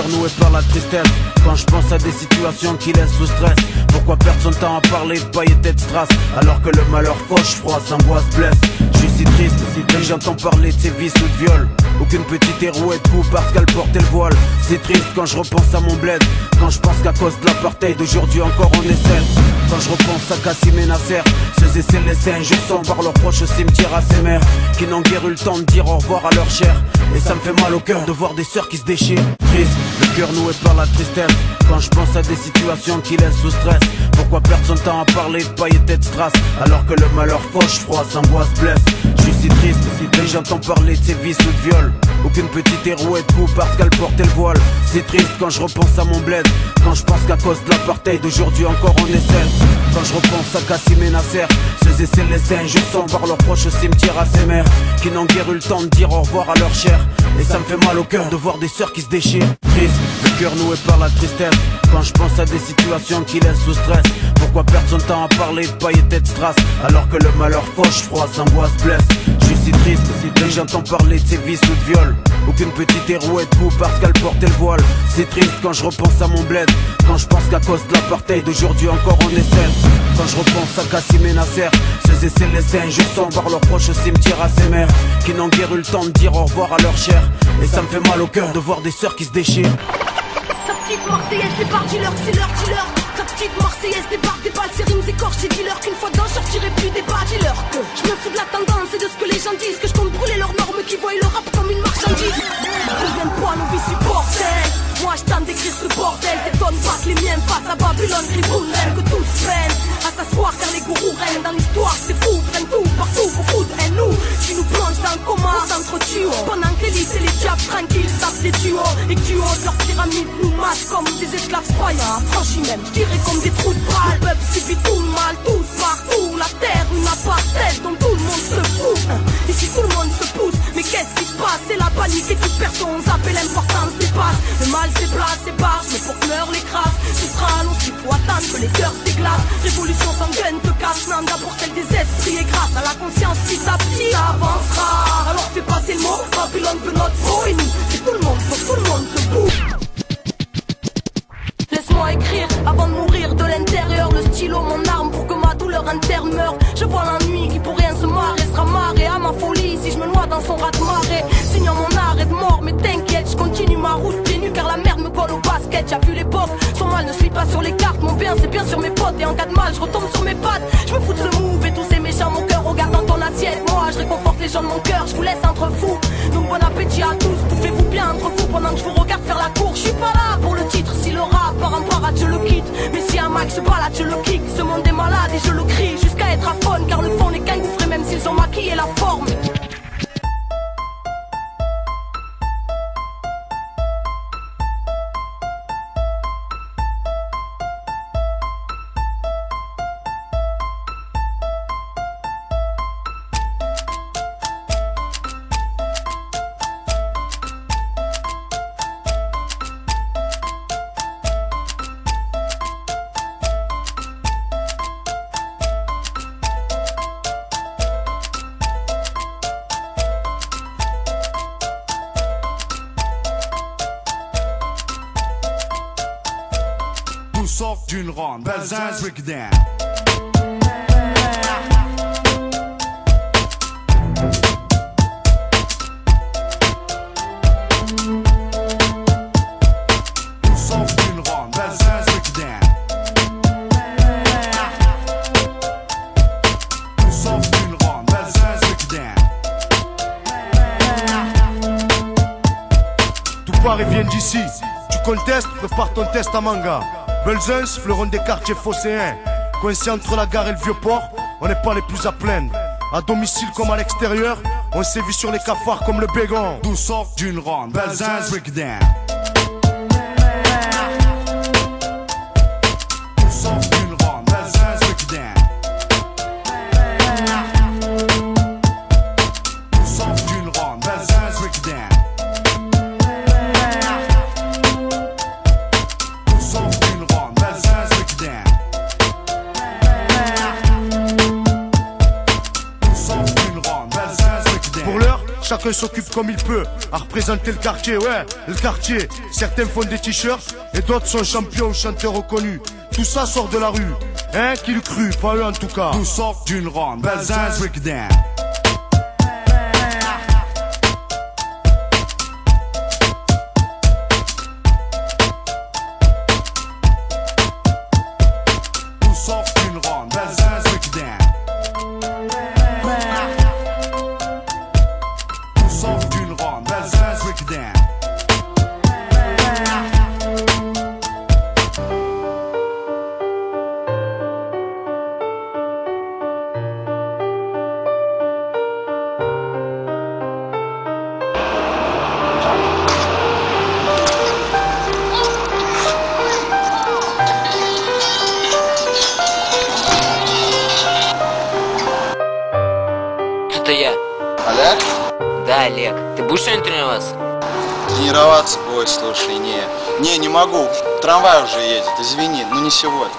noué par la tristesse. Quand je pense à des situations qui laissent sous stress, pourquoi perdre son temps à parler de paillettes et de strass, alors que le malheur fauche, froisse, angoisse, blesse. Je suis si triste, dès que j'entends parler de ses vices ou de viol. Aucune petite héros est coup parce qu'elle portait le voile. C'est triste quand je repense à mon bled, quand je pense qu'à cause de l'apartheid aujourd'hui encore on est seul. Quand je repense à Kassim et Nasser, ceux et celles laissés injustes par leurs proches au cimetière à ces mères qui n'ont guère eu le temps de dire au revoir à leur chair. Et ça me fait mal au cœur de voir des sœurs qui se déchirent. Triste, le cœur noué par la tristesse. Quand je pense à des situations qui laissent sous stress, pourquoi perdre son temps à parler de paillettes et de strass, alors que le malheur fauche, froisse, angoisse, blesse. Je suis si triste, dès que j'entends parler de ses vices ou de viol. Aucune petite héros est coup parce qu'elle portait le voile. C'est triste quand je repense à mon bled, quand je pense qu'à cause de l'apartheid aujourd'hui encore on est seul. Quand je repense à Kassim et Nasser, ceux et celles laissés injustes par leurs proches au cimetière à ces mères qui n'ont guère eu le temps de dire au revoir à leur chair. Et ça me fait mal au cœur de voir des sœurs qui se déchirent. Triste, le cœur noué par la tristesse. Quand je pense à des situations qui laissent sous stress, pourquoi perdre son temps à parler de paillettes et de strass, alors que le malheur fauche, froisse, angoisse, blesse. Je suis si triste, dès que j'entends parler de ses vices ou de viol. Aucune petite héros est coup parce qu'elle portait le voile. C'est triste quand je repense à mon bled, quand je pense qu'à cause de l'apartheid aujourd'hui encore on est seul. Quand je repense à Kassim et Nasser, ceux et celles laissés injustes par leurs proches au cimetière à ces mères qui n'ont guère eu le temps de dire au revoir à leur chair. Et ça me fait mal au cœur de voir des sœurs qui se déchirent. Ta petite Marseillaise débarque, dis-leur que c'est leur dealer. Ta petite Marseillaise débarque, des balles, ses rimes écorchent, c'est dis-leur qu'une fois dedans, je sortirai plus des bas. Dis-leur que je me fous de la tendance et de ce que les gens disent, que je compte brûler leurs normes, qui voient le rap comme une marchandise. Combien de poids nos vies supportent-elles? Moi je tente d'écrire ce bordel, t'étonne pas que les miens passent à Babylone, crient que tous peinent à s'asseoir car les gourous règnent dans l'histoire, c'est fou, prennent tout, partout, beaucoup de haine, nous, tu nous plonges dans le coma, on s'entretue, pendant que l'élite et les diables tranquilles tapent des tuyaux, et que tu oses leur pyramide nous massent comme des esclaves spayants, franchis même, je dirais comme des trous de balle, le peuple subit tout le mal, tous partout, la terre, une apartheid dont tout le monde se fout, et si tout le monde se pousse, mais qu'est-ce qui se passe, c'est la panique et toute personne zappe et l'importance dépasse, le mal c'est place, c'est barge, mais pour que meurt les crasses, ce sera long s'il faut attendre que les cœurs se déglacent. Révolution sanguine te casse, n'en pour celle des esprits et grâce à la conscience petit à petit ça avancera. Alors fais passer le mot, Babylone veut notre peau et nous, c'est tout le monde, pour tout le monde debout. Laisse-moi écrire avant de mourir de l'intérieur, le stylo mon arme pour que ma douleur interne meure. Je vois la nuit qui pour rien se marrer sera marrée à ma folie si je me noie dans son raz de marée. Signant mon arrêt de mort, mais t'inquiète, je continue ma route pieds nus car la merde me colle au basket. J'ai vu l'époque, son mal ne suit pas sur les cartes, mon bien c'est bien sur mes potes et en cas de mal je retombe sur mes pattes. Je me fous de ce move et tous ces méchants, mon cœur regarde dans ton assiette. Moi je réconforte les gens de mon cœur, je vous laisse entre fous. Donc bon appétit à tous, bouffez-vous bien entre vous pendant que je vous regarde faire la cour. Je suis pas là pour le titre, si le rap part en parade je le quitte, mais si un mec se balade je le kick. Ce monde est malade et je le crie jusqu'à être aphone, car le fond n'est qu'un gouffré même s'ils ont maquillé la forme. Sort d'une ronde, Belzins breakdown. Tout sort d'une ronde, Belzins breakdown. Tout sort d'une ronde, Belzins breakdown. Tout part et vient d'ici. Tu contestes, prépare ton test à manga. Belzins, fleuron des quartiers phocéens. Coincé entre la gare et le vieux port, on n'est pas les plus à plaindre. À domicile comme à l'extérieur, on sévit sur les cafards comme le bégon. D'où sort d'une ronde, Belzins breakdown. D'où sort d'une ronde, Belzins breakdown. D'où sort d'une ronde, Belzins breakdown. chacun s'occupe comme il peut à représenter le quartier, ouais, le quartier. Certains font des t-shirts et d'autres sont champions ou chanteurs reconnus. Tout ça sort de la rue, hein, qui le crut, pas eux en tout cas. Tout sort d'une ronde, Belzins breakdown. Tout sort d'une ronde, Belzins breakdown. Tout sort d'une ronde, Belzins breakdown. Это я. Олег? Да, Олег. Ты будешь сегодня тренироваться? Тренироваться? Ой, слушай, не могу. Трамвай уже едет, извини, но не сегодня.